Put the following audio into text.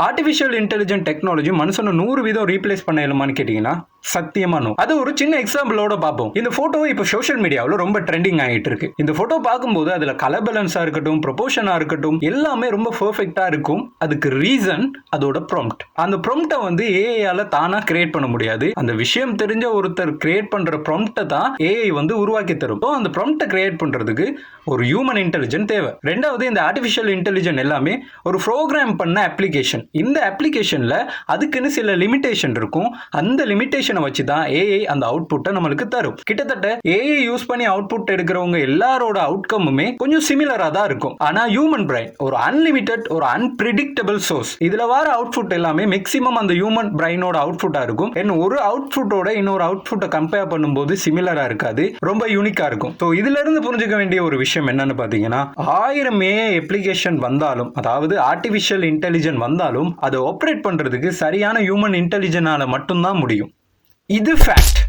Artificial intelligent technology மனுஷனை 100 வீதம் replace பண்ண இயலுமான்னு கேட்டீங்கன்னா சத்தியமா நோ. அது ஒரு சின்ன எக்ஸாம்பிளோட பார்ப்போம். இந்த போட்டோ இப்போ சோஷியல் மீடியாவில் ரொம்ப ட்ரெண்டிங் ஆகிட்டு இருக்கு. இந்த போட்டோ பார்க்கும்போது அதுல கலர் பேலன்ஸா இருக்கட்டும், ப்ரொபோர்ஷனா இருக்கட்டும், எல்லாமே ரொம்ப பெர்ஃபெக்ட்டா இருக்கும். அதுக்கு ரீசன் அதோட ப்ராம்ப்ட். அந்த ப்ராம்ப்டை வந்து ஏஐயால தானா கிரியேட் பண்ண முடியாது. அந்த விஷயம் தெரிஞ்ச ஒருத்தர் கிரியேட் பண்ற ப்ராம்ப்டை தான் ஏஐ வந்து உருவாக்கி தரும். அந்த ப்ராம்ப்டை கிரியேட் பண்றதுக்கு ஒரு ஹியூமன் இன்டெலிஜென்ட் தேவை. ரெண்டாவது, இந்த ஆர்டிஃபிஷியல் இன்டெலிஜென்ட் எல்லாமே ஒரு ப்ரோக்ராம் பண்ண அப்ளிகேஷன். இந்த அப்ளிகேஷன்ல அதுக்குன்னு சில லிமிடேஷன் இருக்கும். அந்த லிமிடேஷனை வச்சு தான் ஏஐ அந்த அவுட்புட்டை நம்மளுக்கு தரும். கிட்டத்தட்ட ஏஐ யூஸ் பண்ணி அவுட்புட் எடுக்கிறவங்க எல்லாரோட அவுட்கமுமே கொஞ்சம் சிமிலரா தான் இருக்கும். ஆனா ஹியூமன் பிரைன் ஒரு அன்லிமிட்டட், ஒரு அன்பிரிடிக்டபிள் சோர்ஸ். இதுல வர அவுட்புட் எல்லாமே மேக்ஸிமம் அந்த ஹியூமன் பிரைனோட அவுட்புட்டா இருக்கும். ஒரு அவுட்புட்டோட இன்னொரு அவுட்புட்டை கம்பேர் பண்ணும்போது சிமிலரா இருக்காது, ரொம்ப யூனிக்கா இருக்கும். ஸோ இதுல இருந்து புரிஞ்சுக்க வேண்டிய ஒரு விஷயம் என்னன்னு பாத்தீங்கன்னா, 1000 ஏஐ அப்ளிகேஷன் வந்தாலும், அதாவது ஆர்டிஃபிஷியல் இன்டெலிஜென்ட் வந்தாலும், அதை ஆப்ரேட் பண்றதுக்கு சரியான ஹியூமன் இன்டெலிஜென்டால மட்டும்தான் முடியும். இது ஃபேக்ட்.